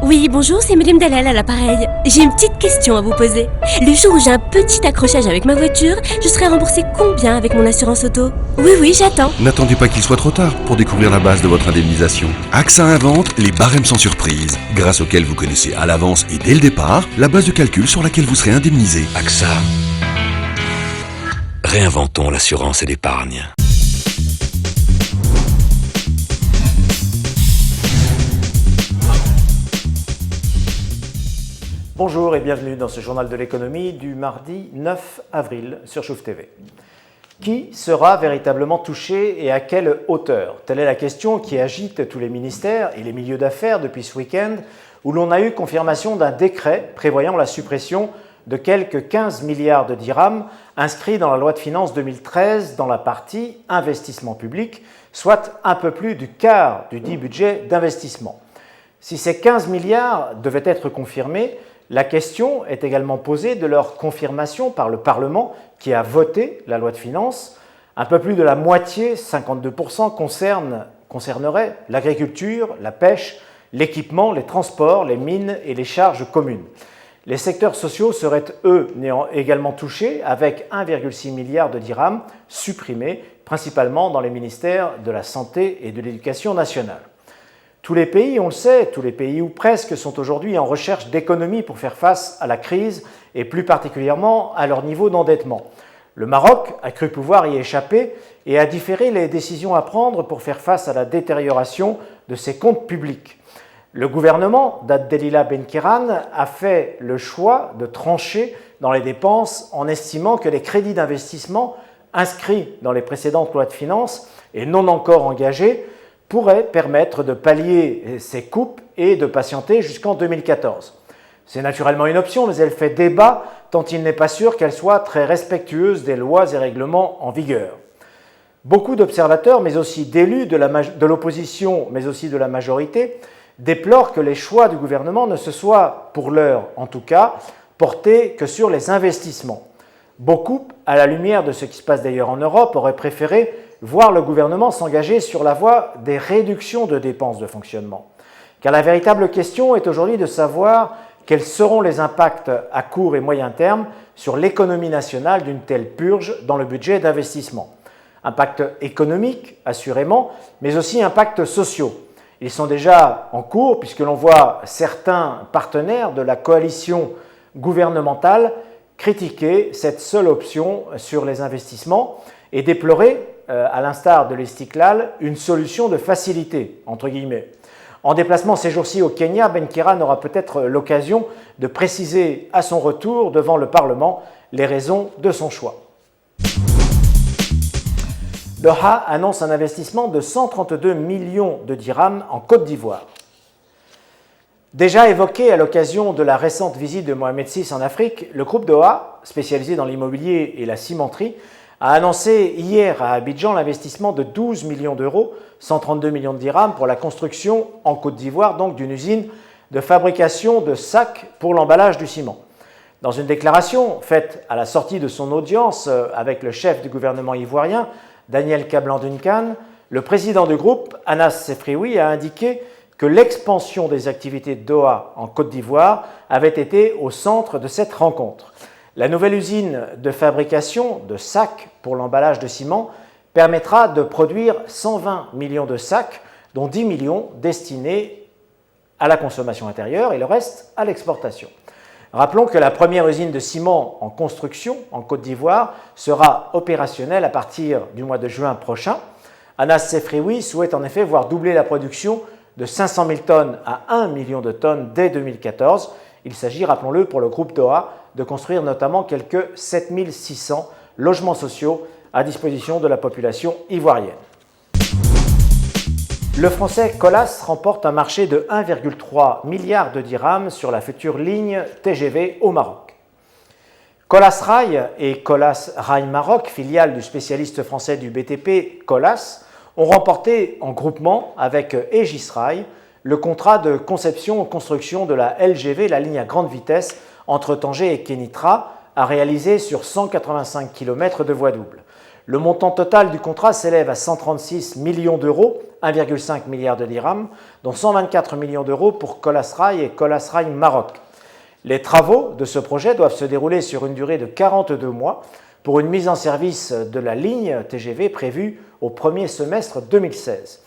Oui, bonjour, c'est Madame Dalal à l'appareil. J'ai une petite question à vous poser. Le jour où j'ai un petit accrochage avec ma voiture, je serai remboursée combien avec mon assurance auto? Oui, j'attends. N'attendez pas qu'il soit trop tard pour découvrir la base de votre indemnisation. AXA invente les barèmes sans surprise, grâce auxquels vous connaissez à l'avance et dès le départ la base de calcul sur laquelle vous serez indemnisé. AXA. Réinventons l'assurance et l'épargne. Bonjour et bienvenue dans ce journal de l'économie du mardi 9 avril sur Chouf TV. Qui sera véritablement touché et à quelle hauteur? Telle est la question qui agite tous les ministères et les milieux d'affaires depuis ce week-end où l'on a eu confirmation d'un décret prévoyant la suppression de quelques 15 milliards de dirhams inscrits dans la loi de finances 2013 dans la partie investissement public, soit un peu plus du quart du dit budget d'investissement. Si ces 15 milliards devaient être confirmés, la question est également posée de leur confirmation par le Parlement qui a voté la loi de finances. Un peu plus de la moitié, 52%, concernerait l'agriculture, la pêche, l'équipement, les transports, les mines et les charges communes. Les secteurs sociaux seraient, eux, également touchés avec 1,6 milliard de dirhams supprimés, principalement dans les ministères de la Santé et de l'Éducation nationale. Tous les pays, on le sait, tous les pays ou presque, sont aujourd'hui en recherche d'économies pour faire face à la crise et plus particulièrement à leur niveau d'endettement. Le Maroc a cru pouvoir y échapper et a différé les décisions à prendre pour faire face à la détérioration de ses comptes publics. Le gouvernement d'Abdelila Benkiran a fait le choix de trancher dans les dépenses en estimant que les crédits d'investissement inscrits dans les précédentes lois de finances et non encore engagés pourrait permettre de pallier ces coupes et de patienter jusqu'en 2014. C'est naturellement une option, mais elle fait débat tant il n'est pas sûr qu'elle soit très respectueuse des lois et règlements en vigueur. Beaucoup d'observateurs, mais aussi d'élus de l'opposition, mais aussi de la majorité, déplorent que les choix du gouvernement ne se soient, pour l'heure en tout cas, portés que sur les investissements. Beaucoup, à la lumière de ce qui se passe d'ailleurs en Europe, auraient préféré voir le gouvernement s'engager sur la voie des réductions de dépenses de fonctionnement. Car la véritable question est aujourd'hui de savoir quels seront les impacts à court et moyen terme sur l'économie nationale d'une telle purge dans le budget d'investissement. Impact économique, assurément, mais aussi impacts sociaux. Ils sont déjà en cours puisque l'on voit certains partenaires de la coalition gouvernementale critiquer cette seule option sur les investissements et déplorer, à l'instar de l'Istiklal, une solution de facilité, entre guillemets. En déplacement ces jours-ci au Kenya, Benkiran aura peut-être l'occasion de préciser à son retour devant le Parlement les raisons de son choix. Doha annonce un investissement de 132 millions de dirhams en Côte d'Ivoire. Déjà évoqué à l'occasion de la récente visite de Mohamed VI en Afrique, le groupe Doha, spécialisé dans l'immobilier et la cimenterie, a annoncé hier à Abidjan l'investissement de 12 millions d'euros, 132 millions de dirhams, pour la construction en Côte d'Ivoire donc d'une usine de fabrication de sacs pour l'emballage du ciment. Dans une déclaration faite à la sortie de son audience avec le chef du gouvernement ivoirien, Daniel Kablan-Duncan, le président du groupe, Anas Sefrioui, a indiqué que l'expansion des activités de Doha en Côte d'Ivoire avait été au centre de cette rencontre. La nouvelle usine de fabrication de sacs pour l'emballage de ciment permettra de produire 120 millions de sacs, dont 10 millions destinés à la consommation intérieure et le reste à l'exportation. Rappelons que la première usine de ciment en construction en Côte d'Ivoire sera opérationnelle à partir du mois de juin prochain. Anas Sefrioui souhaite en effet voir doubler la production de 500 000 tonnes à 1 million de tonnes dès 2014. Il s'agit, rappelons-le, pour le groupe Doha, de construire notamment quelques 7 600 logements sociaux à disposition de la population ivoirienne. Le français Colas remporte un marché de 1,3 milliard de dirhams sur la future ligne TGV au Maroc. Colas Rail et Colas Rail Maroc, filiale du spécialiste français du BTP Colas, ont remporté en groupement avec Egis Rail le contrat de conception-construction de la LGV, la ligne à grande vitesse entre Tanger et Kénitra, à réaliser sur 185 km de voie double. Le montant total du contrat s'élève à 136 millions d'euros, 1,5 milliard de dirhams, dont 124 millions d'euros pour Colasrail et Colasrail Maroc. Les travaux de ce projet doivent se dérouler sur une durée de 42 mois pour une mise en service de la ligne TGV prévue au premier semestre 2016.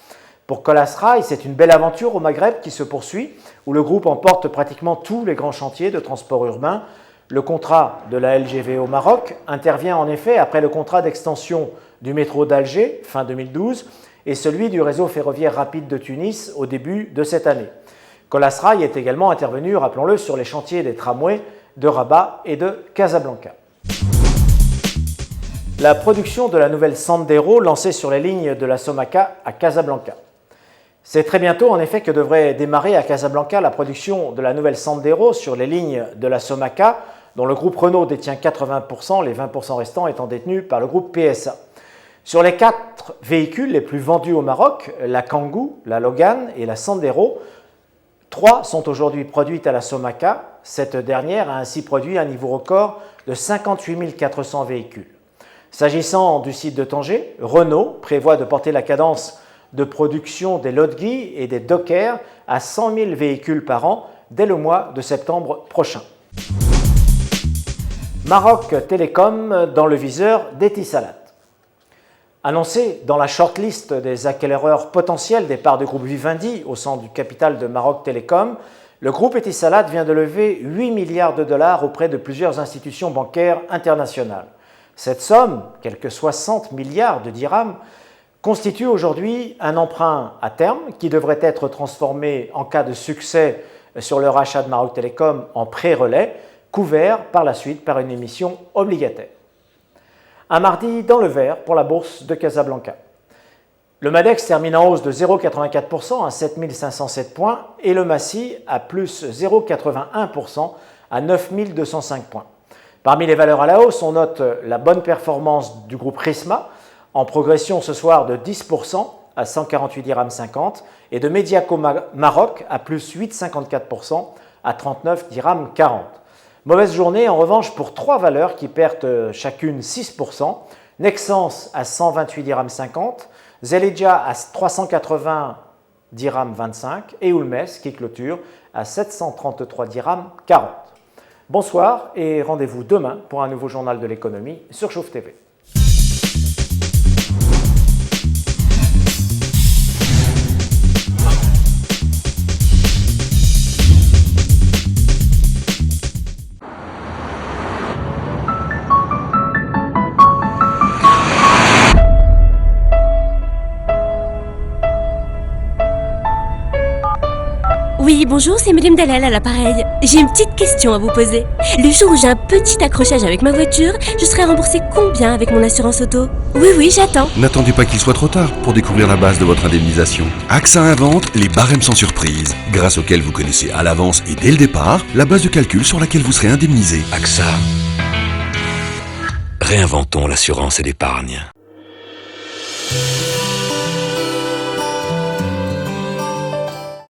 Pour Colasrail, c'est une belle aventure au Maghreb qui se poursuit, où le groupe emporte pratiquement tous les grands chantiers de transport urbain. Le contrat de la LGV au Maroc intervient en effet après le contrat d'extension du métro d'Alger, fin 2012, et celui du réseau ferroviaire rapide de Tunis au début de cette année. Colasrail est également intervenu, rappelons-le, sur les chantiers des tramways de Rabat et de Casablanca. La production de la nouvelle Sandero lancée sur les lignes de la Somaca à Casablanca. C'est très bientôt en effet que devrait démarrer à Casablanca la production de la nouvelle Sandero sur les lignes de la Somaca, dont le groupe Renault détient 80%, les 20% restants étant détenus par le groupe PSA. Sur les 4 véhicules les plus vendus au Maroc, la Kangoo, la Logan et la Sandero, 3 sont aujourd'hui produites à la Somaca. Cette dernière a ainsi produit un niveau record de 58 400 véhicules. S'agissant du site de Tanger, Renault prévoit de porter la cadence de production des Lodgi et des Docker à 100 000 véhicules par an dès le mois de septembre prochain. Maroc Télécom dans le viseur d'Etisalat. Annoncé dans la shortlist des acquéreurs potentiels des parts du groupe Vivendi au sein du capital de Maroc Télécom, le groupe Etisalat vient de lever 8 milliards de dollars auprès de plusieurs institutions bancaires internationales. Cette somme, quelques 60 milliards de dirhams, constitue aujourd'hui un emprunt à terme qui devrait être transformé en cas de succès sur le rachat de Maroc Télécom en pré-relais, couvert par la suite par une émission obligataire. Un mardi dans le vert pour la bourse de Casablanca. Le Madex termine en hausse de 0,84% à 7 507 points et le Massi à plus 0,81% à 9 205 points. Parmi les valeurs à la hausse, on note la bonne performance du groupe Risma, en progression ce soir de 10% à 148 dirhams 50 et de Mediaco Maroc à plus 8,54% à 39 dirhams 40. Mauvaise journée en revanche pour 3 valeurs qui perdent chacune 6%, Nexans à 128 dirhams 50, Zelidja à 380 dirhams 25 et Oulmes qui clôture à 733 dirhams 40. Bonsoir et rendez-vous demain pour un nouveau journal de l'économie sur Chauffe TV. Oui, bonjour, c'est Madame Dalal à l'appareil. J'ai une petite question à vous poser. Le jour où j'ai un petit accrochage avec ma voiture, je serai remboursée combien avec mon assurance auto? Oui, j'attends. N'attendez pas qu'il soit trop tard pour découvrir la base de votre indemnisation. AXA invente les barèmes sans surprise, grâce auxquels vous connaissez à l'avance et dès le départ la base de calcul sur laquelle vous serez indemnisé. AXA. Réinventons l'assurance et l'épargne.